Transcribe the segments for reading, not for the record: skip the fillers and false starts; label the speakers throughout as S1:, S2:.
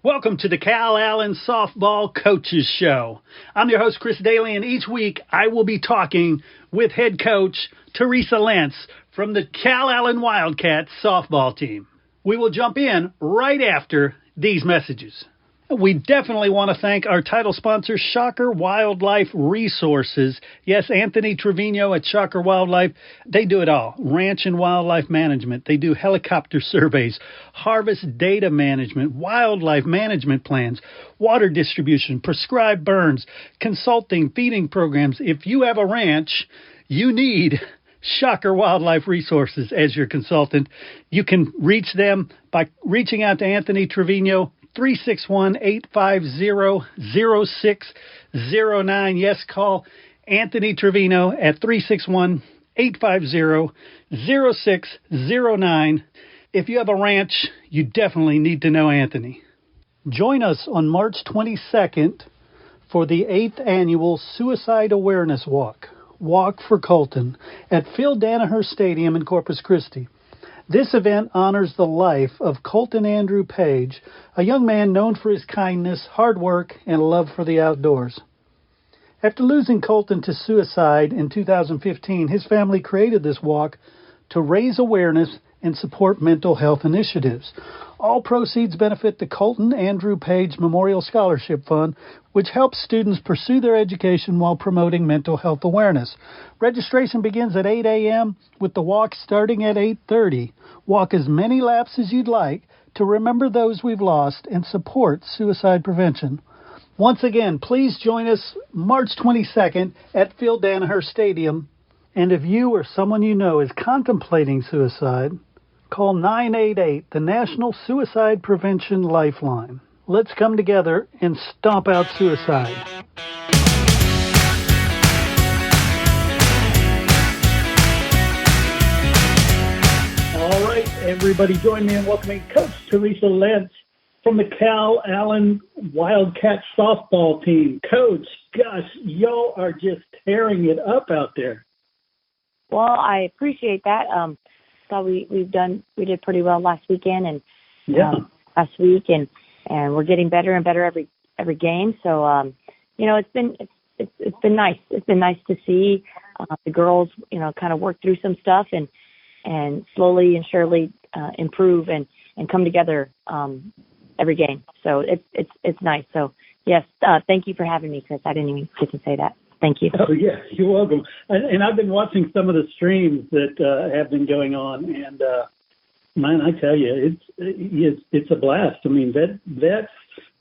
S1: Welcome to the Calallen Softball Coaches Show. I'm your host, Chris Daly, and each week I will be talking with head coach Teresa Lentz from the Calallen Wildcats softball team. We will jump in right after these messages. We definitely want to thank our title sponsor, Shocker Wildlife Resources. Yes, Anthony Trevino at Shocker Wildlife, they do it all. Ranch and wildlife management. They do helicopter surveys, harvest data management, wildlife management plans, water distribution, prescribed burns, consulting, feeding programs. If you have a ranch, you need Shocker Wildlife Resources as your consultant. You can reach them by reaching out to Anthony Trevino, 361-850-0609. Yes, call Anthony Trevino at 361-850-0609. If you have a ranch, you definitely need to know Anthony. Join us on March 22nd for the 8th Annual Suicide Awareness Walk, Walk for Colton, at Phil Danaher Stadium in Corpus Christi. This event honors the life of Colton Andrew Page, a young man known for his kindness, hard work, and love for the outdoors. After losing Colton to suicide in 2015, his family created this walk to raise awareness and support mental health initiatives. All proceeds benefit the Colton Andrew Page Memorial Scholarship Fund, which helps students pursue their education while promoting mental health awareness. Registration begins at 8 a.m. with the walk starting at 8:30. Walk as many laps as you'd like to remember those we've lost and support suicide prevention. Once again, please join us March 22nd at Phil Danaher Stadium. And if you or someone you know is contemplating suicide, call 988, the National Suicide Prevention Lifeline. Let's come together and stomp out suicide. All right, everybody, join me in welcoming Coach Teresa Lentz from the Calallen Wildcat softball team. Coach, gosh, y'all are just tearing it up out there.
S2: Well, I appreciate that. Thought we did pretty well last weekend and last week, and we're getting better and better every game. So it's been nice. It's been nice to see the girls kind of work through some stuff and slowly and surely improve and come together every game. So it's nice. So yes, thank you for having me, Chris. I didn't even get to say that. Thank you.
S1: Oh, yeah, you're welcome. And I've been watching some of the streams that have been going on, and man, I tell you, it's a blast. I mean, that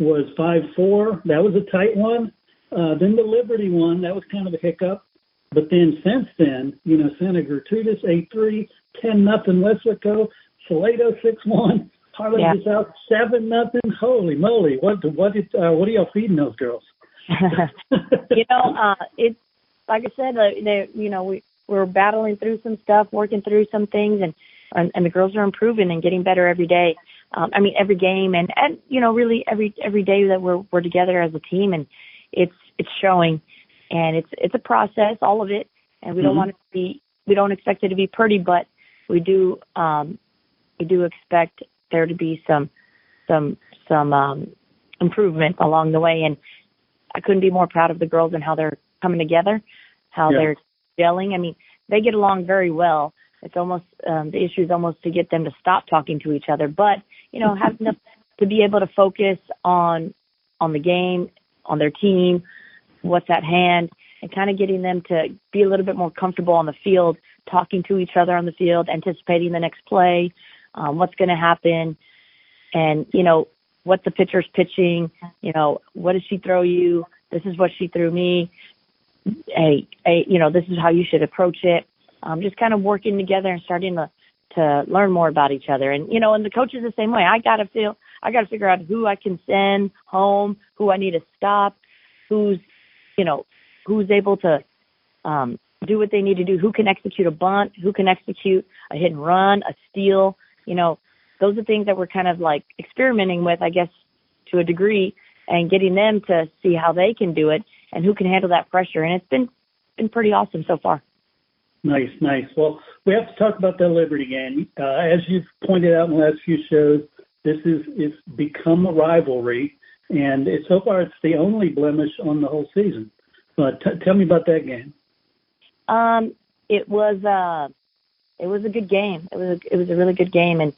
S1: was 5-4. That was a tight one. Then the Liberty one, that was kind of a hiccup. But then since then, Santa Gertrudis 8-3, 10-0 Westlaco, Salado 6-1, Harlan is out 7-0. Holy moly! What are y'all feeding those girls?
S2: It's like I said, we're battling through some stuff, working through some things, and the girls are improving and getting better every day. Every game, and really every day that we're together as a team, and it's showing, and it's a process, all of it, and we don't expect it to be pretty, but we do expect there to be some improvement along the way, and I couldn't be more proud of the girls and how they're coming together, how they're gelling. I mean, they get along very well. It's almost the issue is almost to get them to stop talking to each other. But having to be able to focus on the game, on their team, what's at hand, and kind of getting them to be a little bit more comfortable on the field, talking to each other on the field, anticipating the next play, what's going to happen, and what the pitcher's pitching, what does she throw you? This is what she threw me. Hey, this is how you should approach it. Just kind of working together and starting to learn more about each other. And, and the coach is the same way. I got to figure out who I can send home, who I need to stop, who's able to do what they need to do, who can execute a bunt, who can execute a hit and run, a steal, Those are things that we're kind of like experimenting with, I guess, to a degree, and getting them to see how they can do it and who can handle that pressure. And it's been pretty awesome so far.
S1: Nice. Well, we have to talk about the Liberty game. As you've pointed out in the last few shows, it's become a rivalry, and so far it's the only blemish on the whole season. But tell me about that game.
S2: It was a good game. It was a really good game, and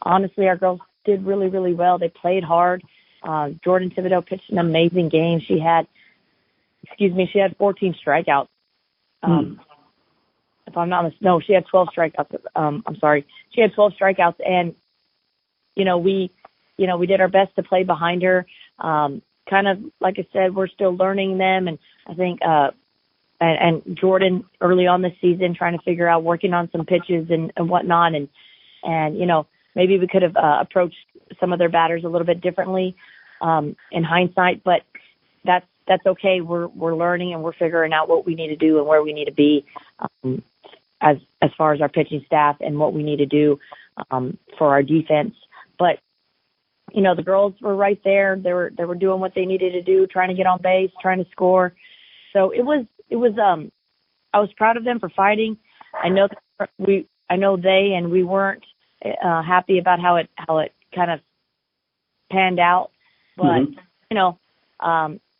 S2: honestly, our girls did really, really well. They played hard. Jordan Thibodeau pitched an amazing game. She had 14 strikeouts. If I'm not mistaken, no, she had 12 strikeouts. I'm sorry. She had 12 strikeouts, and we did our best to play behind her. Kind of like I said, we're still learning them, and I think and Jordan early on this season trying to figure out working on some pitches and whatnot, and maybe we could have approached some of their batters a little bit differently in hindsight, but that's okay. We're learning and we're figuring out what we need to do and where we need to be as far as our pitching staff and what we need to do for our defense. But the girls were right there. They were doing what they needed to do, trying to get on base, trying to score. So it was I was proud of them for fighting. I know they and we weren't happy about how it kind of panned out, but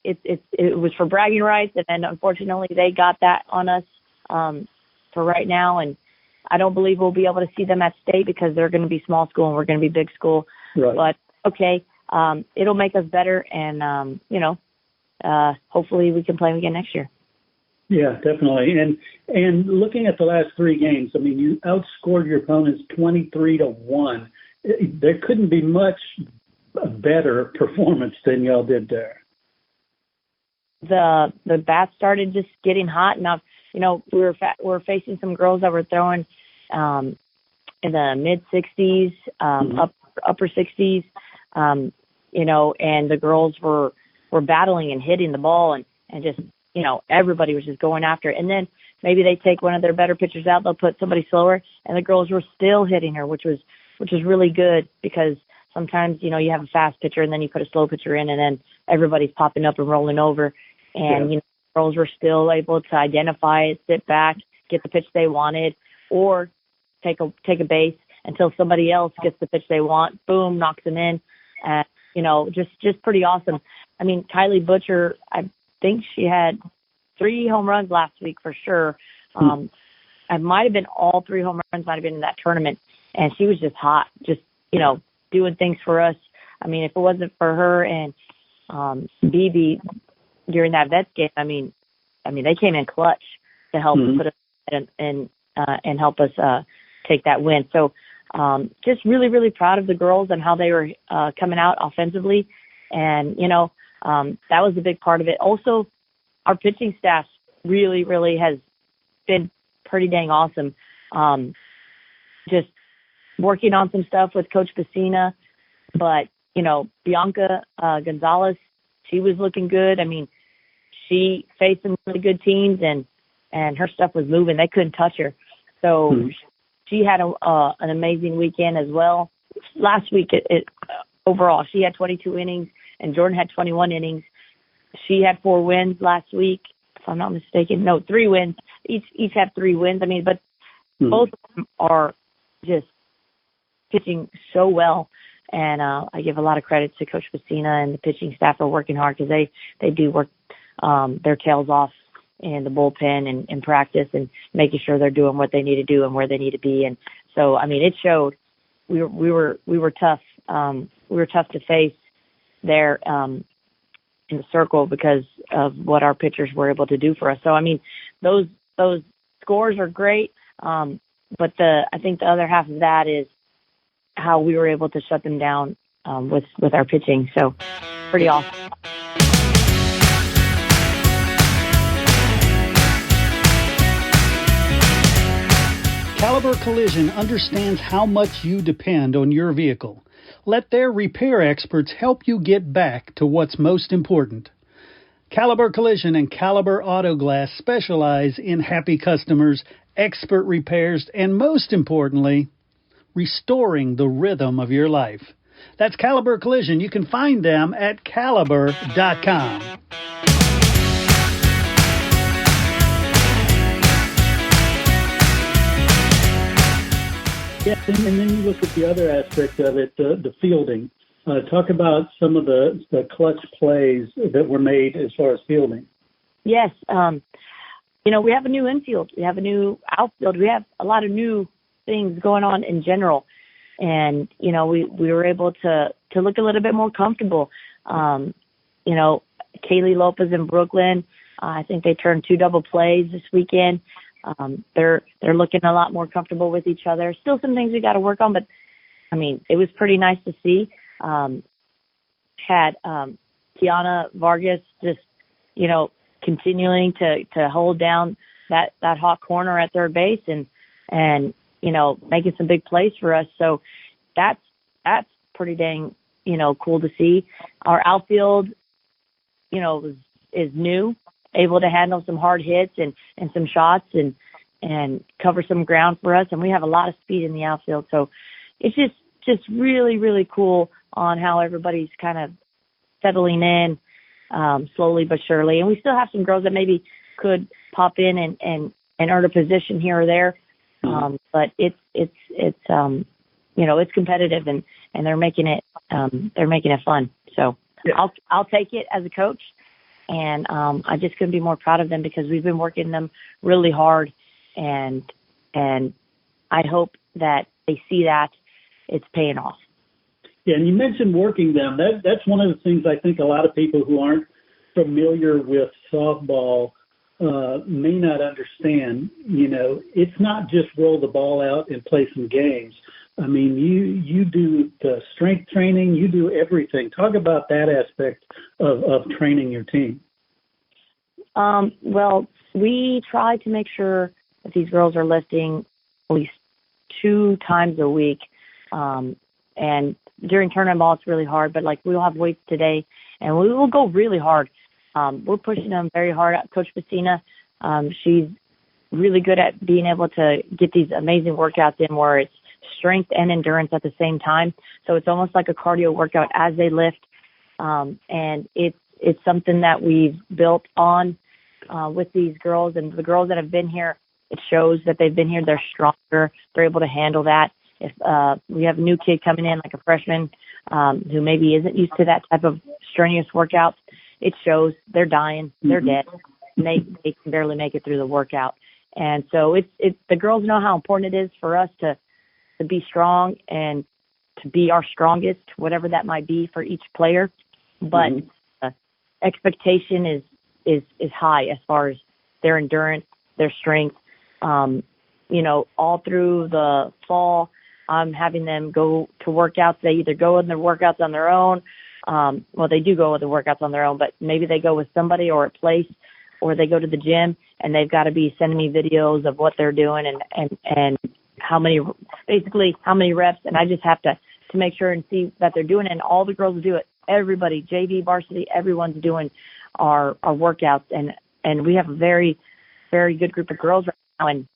S2: it was for bragging rights, and unfortunately they got that on us for right now. And I don't believe we'll be able to see them at state because they're going to be small school and we're going to be big school.
S1: Right.
S2: But okay, it'll make us better, and hopefully we can play them again next year.
S1: Yeah, definitely. And looking at the last three games, I mean, you outscored your opponents 23-1. There couldn't be much better performance than y'all did there.
S2: The bats started just getting hot. Now, we were facing some girls that were throwing in the mid 60s, upper 60s, and the girls were battling and hitting the ball and just, everybody was just going after it. And then maybe they take one of their better pitchers out, they'll put somebody slower, and the girls were still hitting her, which was really good, because sometimes, you have a fast pitcher and then you put a slow pitcher in and then everybody's popping up and rolling over. And, girls were still able to identify it, sit back, get the pitch they wanted, or take a base until somebody else gets the pitch they want, boom, knocks them in. And, just pretty awesome. I mean, Kylie Butcher, I think she had 3 home runs last week for sure. It might have been all 3 home runs might have been in that tournament. And she was just hot, just, doing things for us. I mean, if it wasn't for her and BB during that Vets game, I mean, they came in clutch to help put us and help us take that win. So just really, really proud of the girls and how they were coming out offensively. And, that was a big part of it. Also, our pitching staff really, really has been pretty dang awesome. Just working on some stuff with Coach Pacina, but, Bianca Gonzalez, she was looking good. I mean, she faced some really good teams and her stuff was moving. They couldn't touch her. So she had an amazing weekend as well. Last week, overall, she had 22 innings and Jordan had 21 innings. She had 4 wins last week, if I'm not mistaken. No, 3 wins. Each had 3 wins. I mean, but both of them are just pitching so well. And I give a lot of credit to Coach Pacina and the pitching staff for working hard, because they do work their tails off in the bullpen and in practice and making sure they're doing what they need to do and where they need to be. And so, I mean, it showed. We were tough. We were tough to face there in the circle because of what our pitchers were able to do for us. So, I mean, those scores are great. But I think the other half of that is how we were able to shut them down with our pitching. So pretty awesome.
S1: Caliber Collision understands how much you depend on your vehicle. Let their repair experts help you get back to what's most important. Caliber Collision and Caliber Auto Glass specialize in happy customers, expert repairs, and most importantly, restoring the rhythm of your life. That's Caliber Collision. You can find them at caliber.com. Yeah, and then you look at the other aspect of it, the fielding. Talk about some of the clutch plays that were made as far as fielding.
S2: Yes. We have a new infield. We have a new outfield. We have a lot of new things going on in general. And, we were able to look a little bit more comfortable. Kaylee Lopez and Brooklyn, I think they turned 2 double plays this weekend. They're looking a lot more comfortable with each other. Still some things we got to work on, but it was pretty nice to see. Had Tiana Vargas just, continuing to hold down that hot corner at third base and making some big plays for us. So that's pretty dang, cool to see. Our outfield, is new, able to handle some hard hits and some shots and cover some ground for us. And we have a lot of speed in the outfield. So it's just really, really cool on how everybody's kind of settling in slowly but surely. And we still have some girls that maybe could pop in and earn a position here or there. But it's competitive and they're making it fun. So yeah. I'll take it as a coach. And I just couldn't be more proud of them because we've been working them really hard, and I hope that they see that it's paying off.
S1: Yeah, and you mentioned working them. That's one of the things I think a lot of people who aren't familiar with softball may not understand. It's not just roll the ball out and play some games. You do the strength training, you do everything. Talk about that aspect of training your team.
S2: Well, we try to make sure that these girls are lifting at least 2 times a week. And during tournament ball, it's really hard, but we'll have weights today and we will go really hard. We're pushing them very hard. Coach Pacina, she's really good at being able to get these amazing workouts in where it's strength and endurance at the same time. So it's almost like a cardio workout as they lift. And it's something that we've built on with these girls, and the girls that have been here, it shows that they've been here. They're stronger. They're able to handle that. If we have a new kid coming in, like a freshman, who maybe isn't used to that type of strenuous workout, it shows they're dying, they're dead, and they can barely make it through the workout. And so it's the girls know how important it is for us to be strong and to be our strongest, whatever that might be for each player. But expectation is high as far as their endurance, their strength. All through the fall, I'm having them go to workouts. They either go in their workouts on their own. They do go with the workouts on their own, but maybe they go with somebody or a place, or they go to the gym and they've got to be sending me videos of what they're doing and how many reps. And I just have to make sure and see that they're doing it. And all the girls do it. Everybody, JV, varsity, everyone's doing our workouts. And we have a very, very good group of girls right now. And,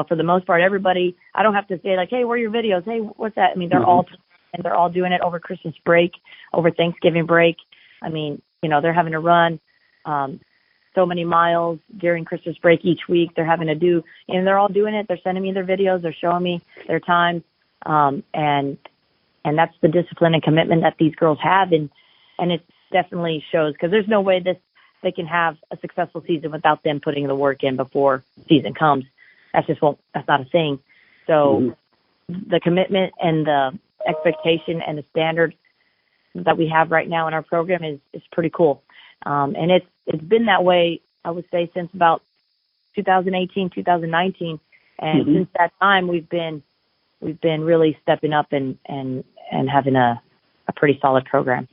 S2: for the most part, everybody, I don't have to say hey, where are your videos? Hey, what's that? They're all doing it over Christmas break, over Thanksgiving break. They're having to run so many miles during Christmas break each week. They're having to do, and they're all doing it. They're sending me their videos. They're showing me their times. And that's the discipline and commitment that these girls have. And it definitely shows, because there's no way they can have a successful season without them putting the work in before season comes. That's not a thing. So the commitment and the expectation and the standard that we have right now in our program is pretty cool. And it's been that way, I would say, since about 2018, 2019. And since that time, we've been really stepping up and having a pretty solid program.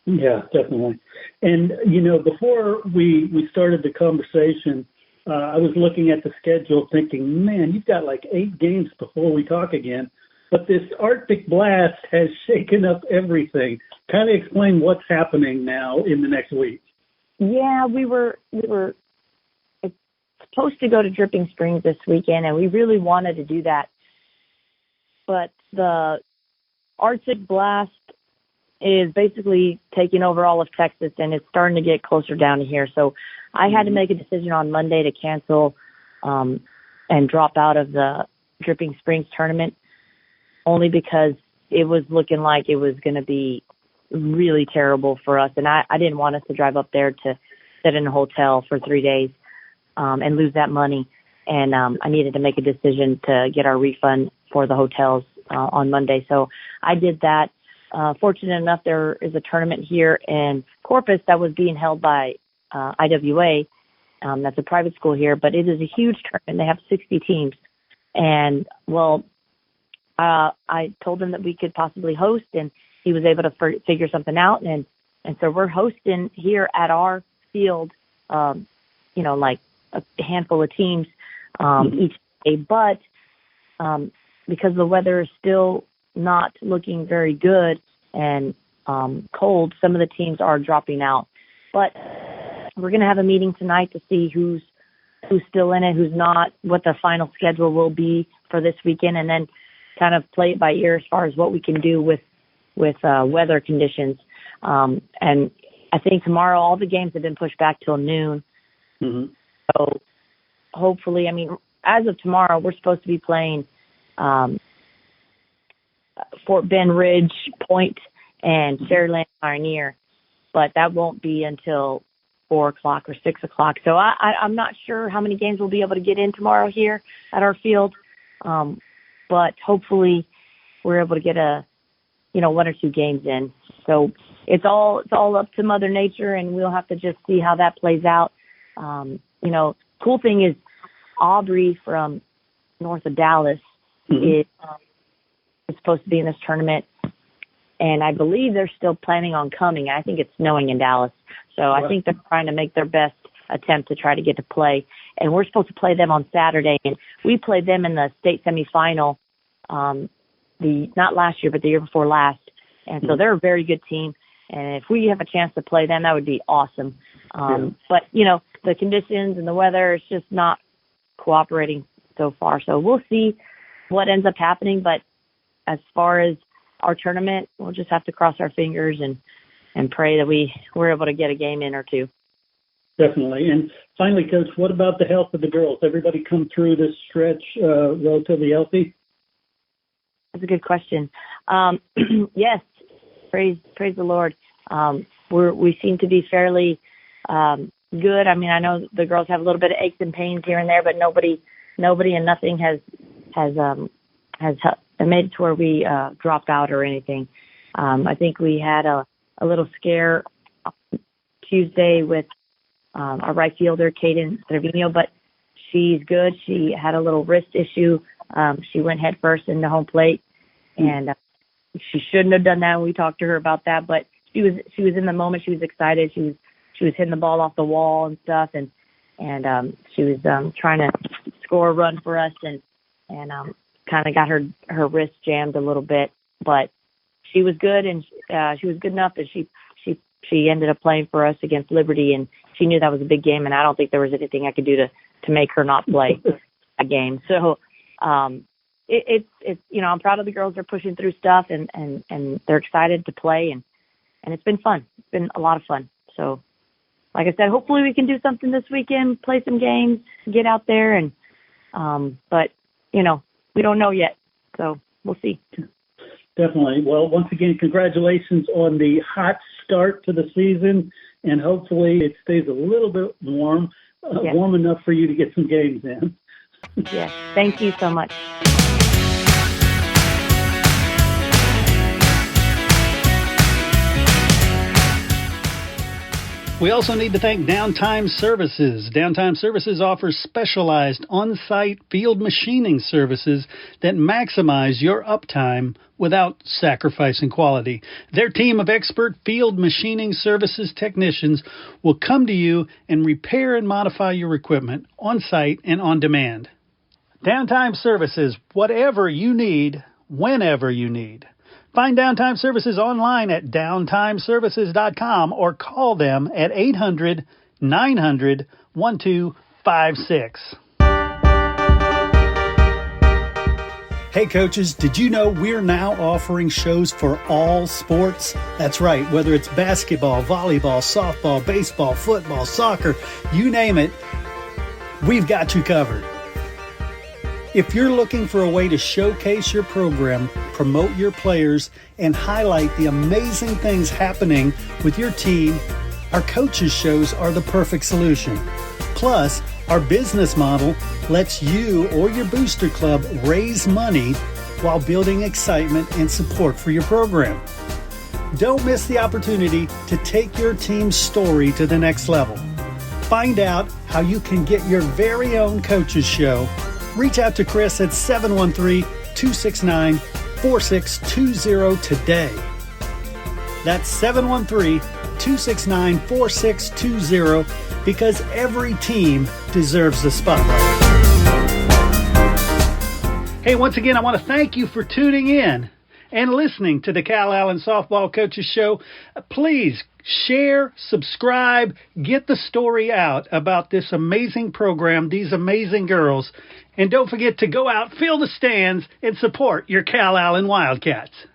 S1: Yeah, definitely. And, before we started the conversation, I was looking at the schedule thinking, man, you've got 8 games before we talk again. But this Arctic blast has shaken up everything. Kind of explain what's happening now in the next week.
S2: Yeah, we were supposed to go to Dripping Springs this weekend, and we really wanted to do that. But the Arctic blast is basically taking over all of Texas, and it's starting to get closer down to here. So I had to make a decision on Monday to cancel and drop out of the Dripping Springs tournament, only because it was looking like it was going to be really terrible for us. And I didn't want us to drive up there to sit in a hotel for 3 days and lose that money. And I needed to make a decision to get our refund for the hotels on Monday. So I did that. Fortunate enough, there is a tournament here in Corpus that was being held by IWA. That's a private school here, but it is a huge tournament. They have 60 teams. And, well, I told him that we could possibly host, and he was able to figure something out. And so we're hosting here at our field, like a handful of teams each day. But because the weather is still not looking very good and cold, some of the teams are dropping out. But we're going to have a meeting tonight to see who's still in it, who's not, what the final schedule will be for this weekend, and then kind of play it by ear as far as what we can do with weather conditions. And I think tomorrow all the games have been pushed back till noon. Mm-hmm. So hopefully, as of tomorrow, we're supposed to be playing Fort Bend Ridge, Point, and Fairland Pioneer, but that won't be until 4 o'clock or 6 o'clock. So I'm not sure how many games we'll be able to get in tomorrow here at our field, but hopefully we're able to get one or two games in. So it's all up to Mother Nature, and we'll have to just see how that plays out. Cool thing is Aubrey from north of Dallas is supposed to be in this tournament, and I believe they're still planning on coming. I think it's snowing in Dallas, so I think they're trying to make their best attempt to try to get to play. And we're supposed to play them on Saturday, and we played them in the state semifinal, not last year, but the year before last. And so they're a very good team, and if we have a chance to play them, that would be awesome. But, the conditions and the weather, it's just not cooperating so far. So we'll see what ends up happening. But as far as our tournament, we'll just have to cross our fingers and pray that we're able to get a game in or two.
S1: Definitely. And finally, Coach, what about the health of the girls? Everybody come through this stretch relatively healthy?
S2: That's a good question. Yes, praise the Lord. We seem to be fairly good. I know the girls have a little bit of aches and pains here and there, but nobody and nothing has made it to where we dropped out or anything. I think we had a little scare Tuesday with our right fielder, Kaden Trevino, but she's good. She had a little wrist issue. She went head first into home plate, and she shouldn't have done that. We talked to her about that, but she was in the moment. She was excited. She was hitting the ball off the wall and stuff, and she was trying to score a run for us, and kind of got her wrist jammed a little bit. But she was good, and she was good enough that she ended up playing for us against Liberty, and she knew that was a big game, and I don't think there was anything I could do to make her not play a game. So it's I'm proud of the girls. They're pushing through stuff, and they're excited to play, and it's been fun. It's been a lot of fun. So, like I said, hopefully we can do something this weekend, play some games, get out there, and but we don't know yet, so we'll see.
S1: Definitely. Well, once again, congratulations on the hot start to the season, and hopefully it stays a little bit warm, warm enough for you to get some games in.
S2: Yes. Thank you so much.
S1: We also need to thank Downtime Services. Downtime Services offers specialized on-site field machining services that maximize your uptime without sacrificing quality. Their team of expert field machining services technicians will come to you and repair and modify your equipment on-site and on demand. Downtime Services, whatever you need, whenever you need. Find Downtime Services online at downtimeservices.com or call them at 800-900-1256. Hey coaches, did you know we're now offering shows for all sports? That's right, whether it's basketball, volleyball, softball, baseball, football, soccer, you name it, we've got you covered. If you're looking for a way to showcase your program, promote your players, and highlight the amazing things happening with your team, our coaches shows are the perfect solution. Plus, our business model lets you or your booster club raise money while building excitement and support for your program. Don't miss the opportunity to take your team's story to the next level. Find out how you can get your very own coaches show. Reach out to Chris at 713-269-4620 today. That's 713-269-4620 because every team deserves the spotlight. Hey, once again, I want to thank you for tuning in and listening to the Calallen Softball Coaches Show. Please share, subscribe, get the story out about this amazing program, these amazing girls, and don't forget to go out, fill the stands, and support your Calallen Wildcats.